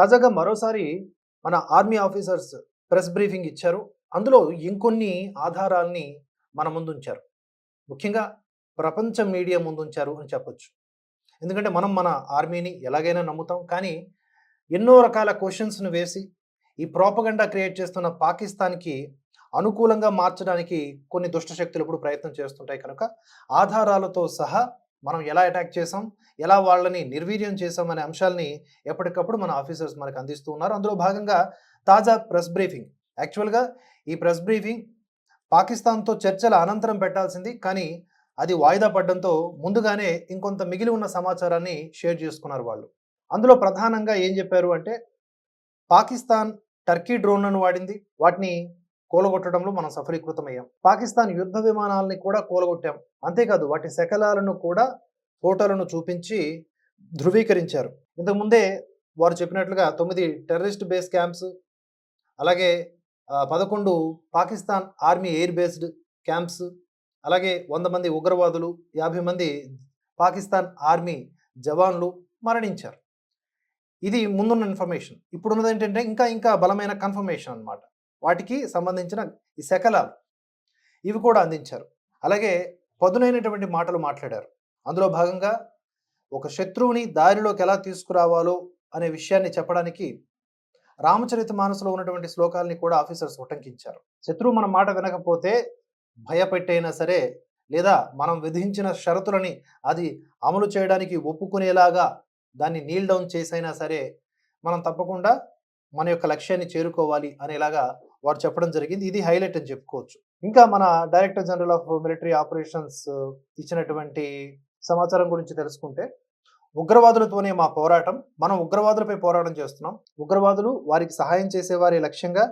తాజాగా మరోసారి మన ఆర్మీ ఆఫీసర్స్ ప్రెస్ బ్రీఫింగ్ ఇచ్చారు. అందులో ఇంకొన్ని ఆధారాల్ని మన ముందుంచారు. ముఖ్యంగా ప్రపంచ మీడియా ముందుంచారు అని చెప్పొచ్చు. ఎందుకంటే మనం మన ఆర్మీని ఎలాగైనా నమ్ముతాం. కానీ ఎన్నో రకాల క్వెషన్స్‌ని వేసి ఈ ప్రోపగండా క్రియేట్ చేస్తున్న పాకిస్తాన్‌కి అనుకూలంగా మార్చడానికి కొన్ని దుష్ట శక్తులు ఎప్పుడు ప్రయత్నం చేస్తుంటాయి కనుక ఆధారాలతో సహా మనం ఎలా అటాక్ చేసాం, ఎలా వాళ్ళని నిర్వీర్యం చేసాం అనే అంశాల్ని ఎప్పటికప్పుడు మన ఆఫీసర్స్ మనకు అందిస్తూ ఉన్నారు. అందులో భాగంగా తాజా ప్రెస్ బ్రీఫింగ్. యాక్చువల్‌గా ఈ ప్రెస్ బ్రీఫింగ్ పాకిస్తాన్‌తో చర్చల అనంతరం పెట్టాల్సింది. కానీ అది వాయిదా పడడంతో ముందుగానే ఇంకొంత మిగిలి ఉన్న సమాచారాన్ని షేర్ చేసుకున్నారు వాళ్ళు. అందులో ప్రధానంగా ఏం చెప్పారు అంటే, పాకిస్తాన్ టర్కీ డ్రోన్‌లను వాడింది. వాటిని కూలగొట్టడంలో మనం సఫలీకృతమయ్యాం. పాకిస్తాన్ యుద్ధ విమానాల్ని కూడా కూలగొట్టాం. అంతేకాదు వాటి శకలాలను కూడా ఫోటోలను చూపించి ధృవీకరించారు. ఇంతకుముందే వారు చెప్పినట్లుగా 9 టెర్రరిస్ట్ బేస్ క్యాంప్స్, అలాగే 11 Pakistan army air based camps, అలాగే 100 మంది ఉగ్రవాదులు, 50 మంది పాకిస్తాన్ ఆర్మీ జవాన్లు మరణించారు. ఇది ముందున్న ఇన్ఫర్మేషన్. ఇప్పుడున్నదేంటంటే ఇంకా బలమైన కన్ఫర్మేషన్ అన్నమాట. వాటికి సంబంధించిన ఈ శకలాలు ఇవి కూడా అందించారు. అలాగే పదునైనటువంటి మాటలు మాట్లాడారు. అందులో భాగంగా ఒక శత్రువుని దారిలోకి ఎలా తీసుకురావాలో అనే విషయాన్ని చెప్పడానికి రామచరితమానస్‌లో ఉన్నటువంటి శ్లోకాల్ని కూడా ఆఫీసర్స్ ఉటంకించారు. శత్రువు మన మాట వినకపోతే భయపెట్టైనా సరే, లేదా మనం విధించిన షరతులని అది అమలు చేయడానికి ఒప్పుకునేలాగా దాన్ని నీల్ డౌన్ చేసైనా సరే, మనం తప్పకుండా మన యొక్క లక్ష్యాన్ని చేరుకోవాలి అనేలాగా వారు చెప్పడం జరిగింది. ఇది హైలైట్ అని చెప్పుకోవచ్చు. ఇంకా మన director general of military operations ఇచ్చినటువంటి సమాచారం గురించి తెలుసుకుంటే, ఉగ్రవాదులతోనే మా పోరాటం. మనం ఉగ్రవాదులపై పోరాటం చేస్తున్నాం. ఉగ్రవాదులు వారికి సహాయం చేసేవారి లక్ష్యంగా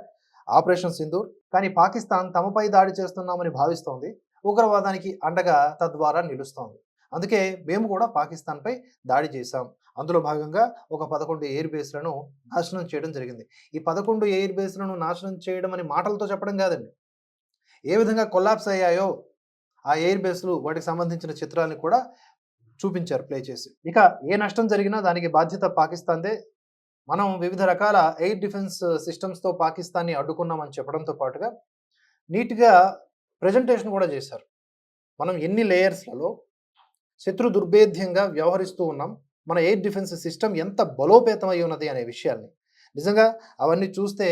ఆపరేషన్ సింధూర్. కానీ పాకిస్తాన్ తమపై దాడి చేస్తున్నామని భావిస్తోంది. ఉగ్రవాదానికి అండగా తద్వారా నిలుస్తోంది. అందుకే మేము కూడా పాకిస్తాన్‌పై దాడి చేశాం. అందులో భాగంగా ఒక 11 ఎయిర్ బేస్‌లను నాశనం చేయడం జరిగింది. ఈ 11 ఎయిర్ బేస్‌లను నాశనం చేయడం అని మాటలతో చెప్పడం కాదండి. ఏ విధంగా కొలాప్స్ అయ్యాయో ఆ ఎయిర్ బేస్‌లు వాటికి సంబంధించిన చిత్రాల్ని కూడా చూపించారు ప్లే చేసి. ఇక ఏ నష్టం జరిగినా దానికి బాధ్యత పాకిస్తాన్‌దే. మనం వివిధ రకాల ఎయిర్ డిఫెన్స్ సిస్టమ్స్‌తో పాకిస్తాన్‌ని అడ్డుకున్నామని చెప్పడంతో పాటుగా నీట్‌గా ప్రెజెంటేషన్ కూడా చేశారు. మనం ఎన్ని లేయర్స్‌లలో శత్రు దుర్భేద్యంగా వ్యవహరిస్తూ ఉన్నాం. మన ఎయిర్ డిఫెన్స్ సిస్టమ్ ఎంత బలోపేతమై ఉన్నది అనే విషయాల్ని. నిజంగా అవన్నీ చూస్తే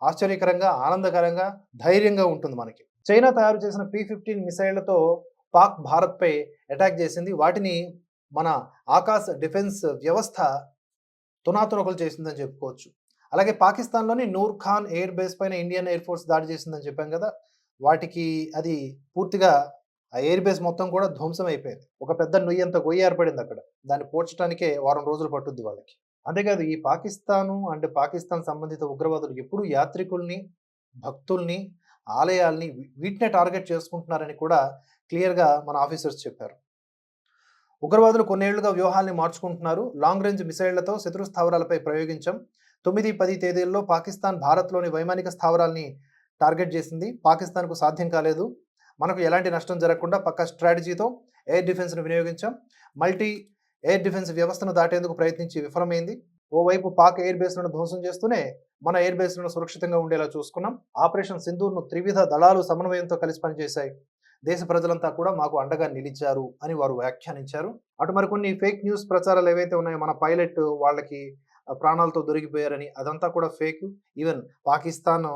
ఆశ్చర్యకరంగా, ఆనందకరంగా, ధైర్యంగా ఉంటుంది మనకి. చైనా తయారు చేసిన P-15 మిసైళ్లతో పాక్ భారత్‌పై అటాక్ చేసింది. వాటిని మన ఆకాశ డిఫెన్స్ వ్యవస్థ తునాతునకలు చేసిందని చెప్పుకోవచ్చు. అలాగే పాకిస్తాన్‌లోని నూర్ ఖాన్ ఎయిర్ బేస్ పైన ఇండియన్ ఎయిర్ ఫోర్స్ దాడి చేసిందని చెప్పాం కదా! వాటికి అది పూర్తిగా ఆ ఎయిర్ బేస్ మొత్తం కూడా ధ్వంసం అయిపోయింది. ఒక పెద్ద నుయ్యంత గొయ్యి ఏర్పడింది అక్కడ. దాన్ని పూడ్చడానికే వారం రోజులు పట్టుద్ది వాళ్ళకి. అంతేకాదు ఈ పాకిస్తాను అంటే పాకిస్తాన్ సంబంధిత ఉగ్రవాదులు ఎప్పుడూ యాత్రికుల్ని, భక్తుల్ని, ఆలయాల్ని వీటినే టార్గెట్ చేసుకుంటున్నారని కూడా క్లియర్‌గా మన ఆఫీసర్స్ చెప్పారు. ఉగ్రవాదులు కొన్నేళ్లుగా వ్యూహాల్ని మార్చుకుంటున్నారు. లాంగ్ రేంజ్ మిసైళ్లతో శత్రు స్థావరాలపై ప్రయోగించాం. 9, 10 తేదీల్లో పాకిస్తాన్ భారత్‌లోని వైమానిక స్థావరాల్ని టార్గెట్ చేసింది. పాకిస్తాన్‌కు సాధ్యం కాలేదు. మనకు ఎలాంటి నష్టం జరగకుండా పక్కా స్ట్రాటజీతో ఎయిర్ డిఫెన్స్‌ను వినియోగించాం. మల్టీ ఎయిర్ డిఫెన్స్ వ్యవస్థను దాటేందుకు ప్రయత్నించి విఫలమైంది. ఓవైపు పాక్ ఎయిర్ బేస్‌లను ధ్వంసం చేస్తూనే మన ఎయిర్ బేస్‌లను సురక్షితంగా ఉండేలా చూసుకున్నాం. ఆపరేషన్ సింధూర్‌ను త్రివిధ దళాలు సమన్వయంతో కలిసి పనిచేశాయి. దేశ ప్రజలంతా కూడా మాకు అండగా నిలిచారు అని వారు వ్యాఖ్యానించారు. అటు మరికొన్ని ఫేక్ న్యూస్ ప్రచారాలు ఏవైతే ఉన్నాయో మన పైలట్ వాళ్ళకి ప్రాణాలతో దొరికిపోయారని అదంతా కూడా fake. Even Pakistan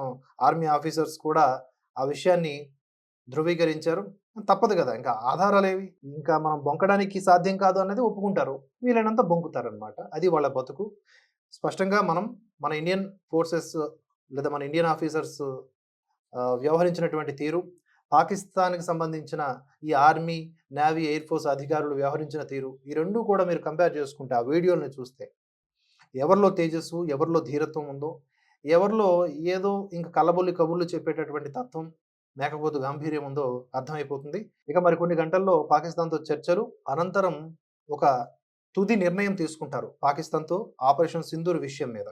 army officers కూడా ఆ విషయాన్ని ధృవీకరించారు. తప్పదు కదా! ఇంకా ఆధారాలేవి? ఇంకా మనం బొంకడానికి సాధ్యం కాదు అన్నది ఒప్పుకుంటారు. వీలైనంత బొంకుతారనమాట. అది వాళ్ళ బతుకు. స్పష్టంగా మనం మన ఇండియన్ ఫోర్సెస్ లేదా మన ఇండియన్ ఆఫీసర్స్ వ్యవహరించినటువంటి తీరు, పాకిస్తాన్‌కి సంబంధించిన ఈ ఆర్మీ, నేవీ, ఎయిర్ ఫోర్స్ అధికారులు వ్యవహరించిన తీరు, ఈ 2 కూడా మీరు కంపేర్ చేసుకుంటే ఆ వీడియోలని చూస్తే ఎవరిలో తేజస్సు, ఎవరిలో ధీరత్వం ఉందో, ఎవరిలో ఏదో ఇంక కల్లబొల్లి కబుర్లు చెప్పేటటువంటి తత్వం, మేకపోతు గాంభీర్యం ఉందో అర్థమైపోతుంది. ఇక మరికొన్ని గంటల్లో పాకిస్తాన్‌తో చర్చలు, అనంతరం ఒక తుది నిర్ణయం తీసుకుంటారు పాకిస్తాన్‌తో ఆపరేషన్ సింధూర్ విషయం మీద.